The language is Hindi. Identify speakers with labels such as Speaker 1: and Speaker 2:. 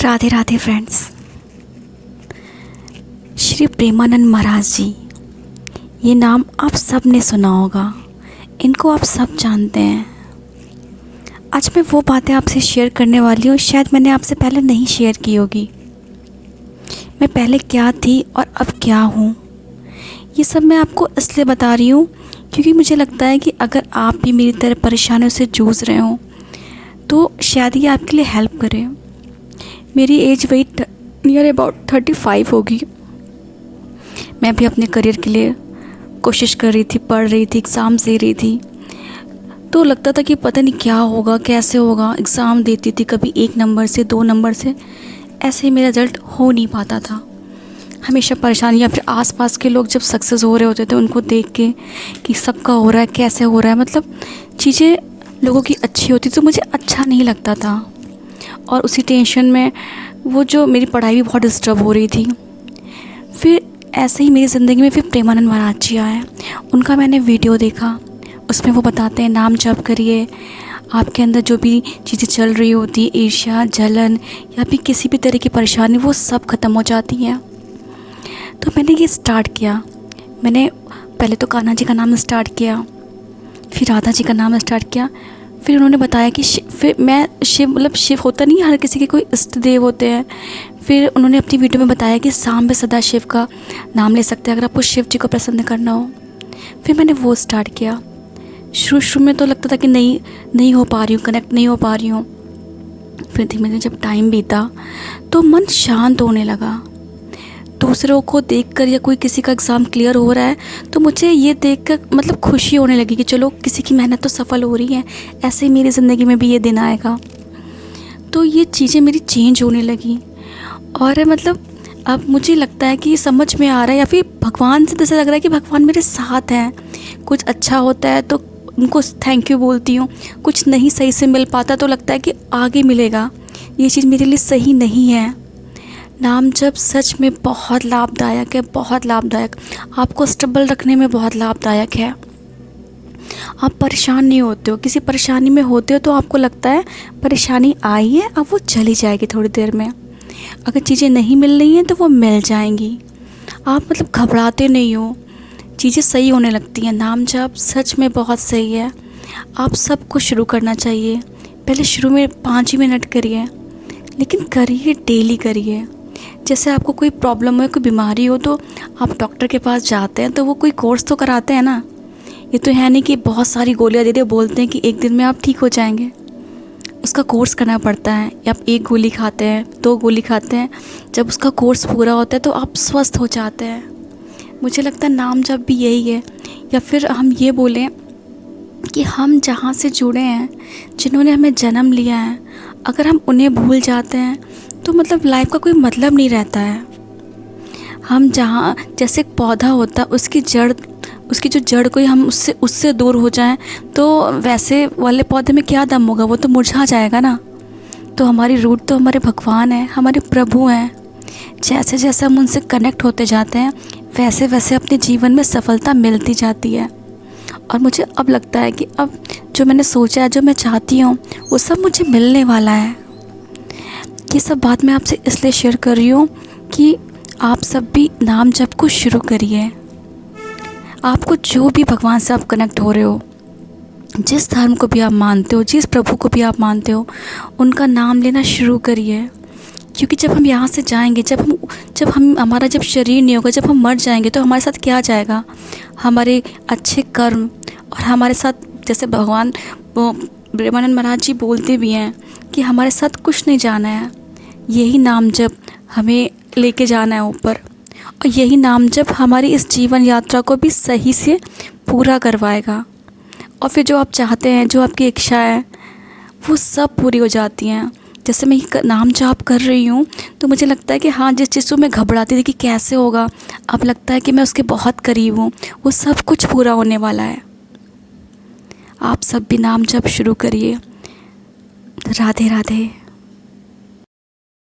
Speaker 1: राधे राधे फ्रेंड्स। श्री प्रेमानंद महाराज जी, ये नाम आप सब ने सुना होगा, इनको आप सब जानते हैं। आज मैं वो बातें आपसे शेयर करने वाली हूँ, शायद मैंने आपसे पहले नहीं शेयर की होगी। मैं पहले क्या थी और अब क्या हूँ, ये सब मैं आपको इसलिए बता रही हूँ क्योंकि मुझे लगता है कि अगर आप भी मेरी तरह परेशानियों से जूझ रहे हो तो शायद ये आपके लिए हेल्प करे। मेरी एज वही नियर अबाउट 35 होगी। मैं भी अपने करियर के लिए कोशिश कर रही थी, पढ़ रही थी, एग्ज़ाम्स दे रही थी। तो लगता था कि पता नहीं क्या होगा, कैसे होगा। एग्ज़ाम देती थी, कभी 1 नंबर से 2 नंबर से, ऐसे ही मेरा रिज़ल्ट हो नहीं पाता था। हमेशा परेशानी, या फिर आसपास के लोग जब सक्सेस हो रहे होते थे उनको देख के कि सबका हो रहा है, कैसे हो रहा है, मतलब चीज़ें लोगों की अच्छी होती तो मुझे अच्छा नहीं लगता था। और उसी टेंशन में वो जो मेरी पढ़ाई भी बहुत डिस्टर्ब हो रही थी। फिर ऐसे ही मेरी ज़िंदगी में फिर प्रेमानंद महाराज जी आए। उनका मैंने वीडियो देखा, उसमें वो बताते हैं नाम जप करिए, आपके अंदर जो भी चीज़ें चल रही होती, ईर्ष्या, जलन या फिर किसी भी तरह की परेशानी, वो सब ख़त्म हो जाती हैं। तो मैंने ये स्टार्ट किया। मैंने पहले तो कान्हा जी का नाम स्टार्ट किया, फिर राधा जी का नाम स्टार्ट किया। फिर उन्होंने बताया कि फिर मैं शिव, मतलब शिव होता नहीं, हर किसी के कोई इष्ट देव होते हैं। फिर उन्होंने अपनी वीडियो में बताया कि शाम में सदा शिव का नाम ले सकते हैं अगर आपको शिव जी को प्रसन्न करना हो। फिर मैंने वो स्टार्ट किया। शुरू में तो लगता था कि नहीं हो पा रही हूँ, कनेक्ट नहीं हो पा रही हूँ। फिर धीमे धीमे जब टाइम बीता तो मन शांत होने लगा। दूसरों को देखकर या कोई किसी का एग्ज़ाम क्लियर हो रहा है तो मुझे ये देखकर मतलब खुशी होने लगी कि चलो किसी की मेहनत तो सफल हो रही है, ऐसे ही मेरी ज़िंदगी में भी ये दिन आएगा। तो ये चीज़ें मेरी चेंज होने लगी और मतलब अब मुझे लगता है कि समझ में आ रहा है, या फिर भगवान से जैसे लग रहा है कि भगवान मेरे साथ हैं। कुछ अच्छा होता है तो उनको थैंक यू बोलती हूँ, कुछ नहीं सही से मिल पाता तो लगता है कि आगे मिलेगा, ये चीज़ मेरे लिए सही नहीं है। नाम जप सच में बहुत लाभदायक है, बहुत लाभदायक। आपको स्टेबल रखने में बहुत लाभदायक है। आप परेशान नहीं होते हो, किसी परेशानी में होते हो तो आपको लगता है परेशानी आई है, अब वो चली जाएगी थोड़ी देर में। अगर चीज़ें नहीं मिल रही हैं तो वो मिल जाएंगी। आप मतलब घबराते नहीं हो, चीज़ें सही होने लगती हैं। नाम जप सच में बहुत सही है। आप सबको शुरू करना चाहिए। पहले शुरू में 5 ही मिनट करिए, लेकिन करिए, डेली करिए। जैसे आपको कोई प्रॉब्लम हो, कोई बीमारी हो तो आप डॉक्टर के पास जाते हैं तो वो कोई कोर्स तो कराते हैं ना। ये तो है नहीं कि बहुत सारी गोलियां दे दे, बोलते हैं कि 1 दिन में आप ठीक हो जाएंगे। उसका कोर्स करना पड़ता है। या आप 1 गोली खाते हैं, 2 गोली खाते हैं, जब उसका कोर्स पूरा होता है तो आप स्वस्थ हो जाते हैं। मुझे लगता है नाम जप भी यही है। या फिर हम ये बोलें कि हम जहाँ से जुड़े हैं, जिन्होंने हमें जन्म लिया है, अगर हम उन्हें भूल जाते हैं तो मतलब लाइफ का कोई मतलब नहीं रहता है। हम जहाँ, जैसे एक पौधा होता है, उसकी जो जड़ कोई हम उससे दूर हो जाएं तो वैसे वाले पौधे में क्या दम होगा, वो तो मुरझा जाएगा ना। तो हमारी रूट तो हमारे भगवान हैं, हमारे प्रभु हैं। जैसे जैसे हम उनसे कनेक्ट होते जाते हैं वैसे वैसे अपने जीवन में सफलता मिलती जाती है। और मुझे अब लगता है कि अब जो मैंने सोचा है, जो मैं चाहती हूँ, वो सब मुझे मिलने वाला है। ये सब बात मैं आपसे इसलिए शेयर कर रही हूँ कि आप सब भी नाम जप को शुरू करिए। आपको जो भी भगवान से आप कनेक्ट हो रहे हो, जिस धर्म को भी आप मानते हो, जिस प्रभु को भी आप मानते हो, उनका नाम लेना शुरू करिए। क्योंकि जब हम यहाँ से जाएंगे, हमारा जब शरीर नहीं होगा, जब हम मर जाएंगे तो हमारे साथ क्या जाएगा? हमारे अच्छे कर्म। और हमारे साथ, जैसे भगवान प्रेमानंद महाराज जी बोलते भी हैं कि हमारे साथ कुछ नहीं जाना है, यही नाम जप हमें लेके जाना है ऊपर। और यही नाम जप हमारी इस जीवन यात्रा को भी सही से पूरा करवाएगा। और फिर जो आप चाहते हैं, जो आपकी इच्छा है, वो सब पूरी हो जाती हैं। जैसे मैं नाम जाप कर रही हूँ तो मुझे लगता है कि हाँ, जिस चीज़ को मैं घबराती थी कि कैसे होगा, अब लगता है कि मैं उसके बहुत करीब हूँ, वो सब कुछ पूरा होने वाला है। आप सब भी नाम जप शुरू करिए। राधे राधे।